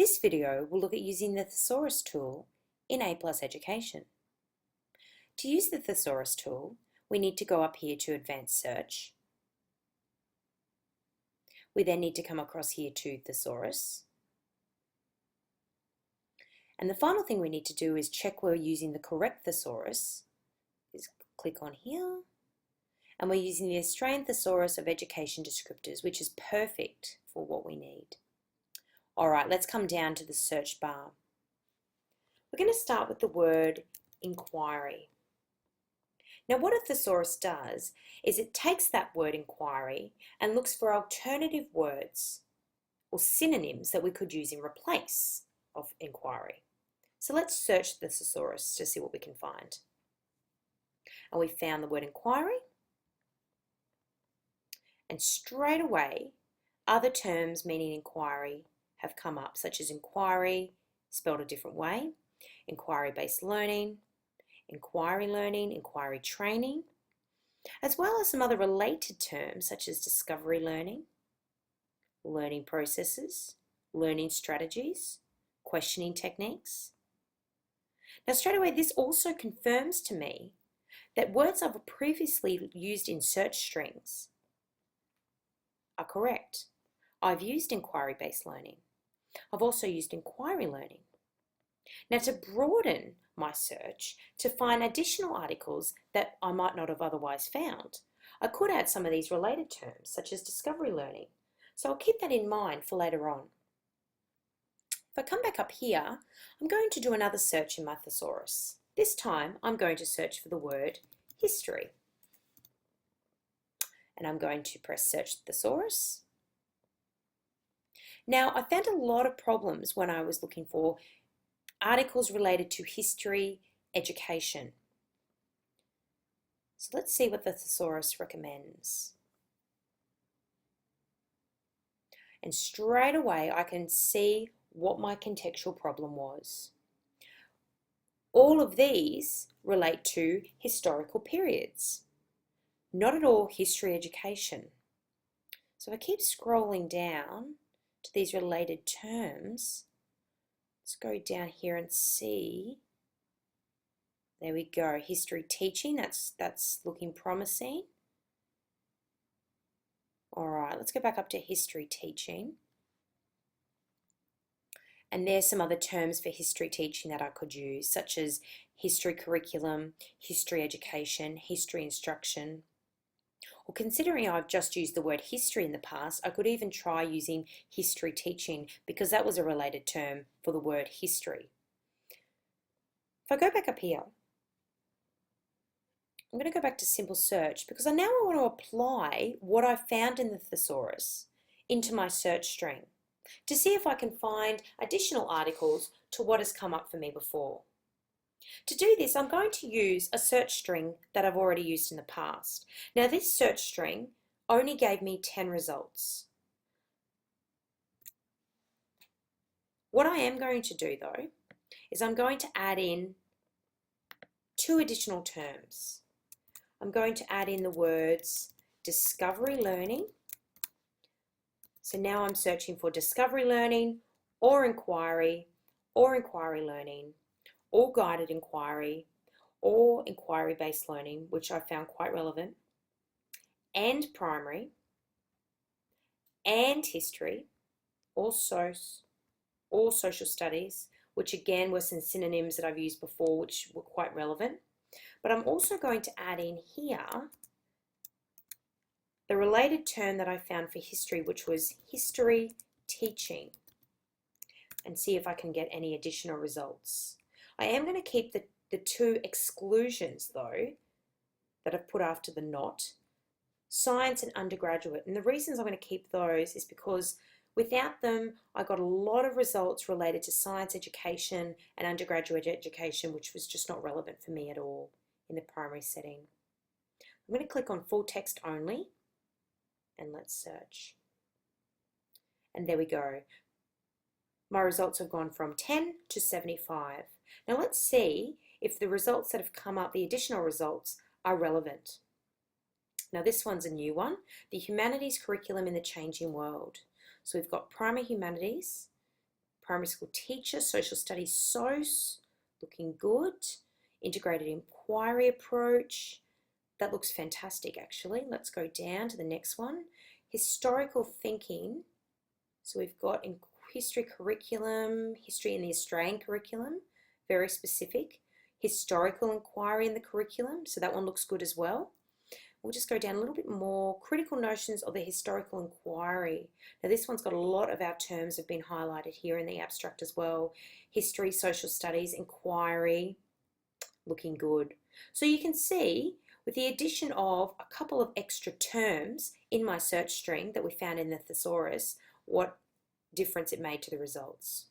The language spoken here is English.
This video will look at using the Thesaurus tool in A+ Education. To use the Thesaurus tool, we need to go up here to Advanced Search. We then need to come across here to Thesaurus. And the final thing we need to do is check we're using the correct thesaurus. Is click on here. And we're using the Australian Thesaurus of Education Descriptors, which is perfect for what we need. Alright, let's come down to the search bar. We're going to start with the word inquiry. Now what a thesaurus does is it takes that word inquiry and looks for alternative words or synonyms that we could use in replace of inquiry. So let's search the thesaurus to see what we can find. And we found the word inquiry, and straight away other terms meaning inquiry have come up, such as inquiry spelled a different way, inquiry-based learning, inquiry learning, inquiry training, as well as some other related terms such as discovery learning, learning processes, learning strategies, questioning techniques. Now straight away this also confirms to me that words I've previously used in search strings are correct. I've used inquiry-based learning. I've also used inquiry learning. Now to broaden my search to find additional articles that I might not have otherwise found, I could add some of these related terms such as discovery learning. So I'll keep that in mind for later on. If I come back up here, I'm going to do another search in my thesaurus. This time I'm going to search for the word history. And I'm going to press search thesaurus. Now I found a lot of problems when I was looking for articles related to history, education. So let's see what the thesaurus recommends. And straight away I can see what my contextual problem was. All of these relate to historical periods, not at all history education. So if I keep scrolling down to these related terms, let's go down here and see. There we go, history teaching, that's looking promising. Alright, let's go back up to history teaching. And there's some other terms for history teaching that I could use, such as history curriculum, history education, history instruction. Or considering I've just used the word history in the past, I could even try using history teaching because that was a related term for the word history. If I go back up here, I'm going to go back to simple search because now I want to apply what I found in the thesaurus into my search string to see if I can find additional articles to what has come up for me before. To do this, I'm going to use a search string that I've already used in the past. Now this search string only gave me 10 results. What I am going to do though is I'm going to add in 2 additional terms. I'm going to add in the words discovery learning. So now I'm searching for discovery learning or inquiry learning or guided inquiry or inquiry-based learning, which I found quite relevant, and primary and history, or social studies, which again were some synonyms that I've used before which were quite relevant. But I'm also going to add in here the related term that I found for history, which was history teaching, and see if I can get any additional results. I am going to keep the 2 exclusions though that I've put after the not, science and undergraduate. And the reasons I'm going to keep those is because without them I got a lot of results related to science education and undergraduate education, which was just not relevant for me at all in the primary setting. I'm going to click on full text only. And let's search. And there we go. My results have gone from 10 to 75. Now let's see if the results that have come up, the additional results, are relevant. Now this one's a new one, the humanities curriculum in the changing world. So we've got primary humanities, primary school teacher, social studies, SOS, looking good. Integrated inquiry approach, that looks fantastic actually. Let's go down to the next one. Historical thinking, so we've got in history curriculum, history in the Australian curriculum, very specific. Historical inquiry in the curriculum, so that one looks good as well. We'll just go down a little bit more. Critical notions of the historical inquiry. Now this one's got a lot of our terms have been highlighted here in the abstract as well. History, social studies, inquiry, looking good. So you can see with the addition of a couple of extra terms in my search string that we found in the Thesaurus, what difference it made to the results.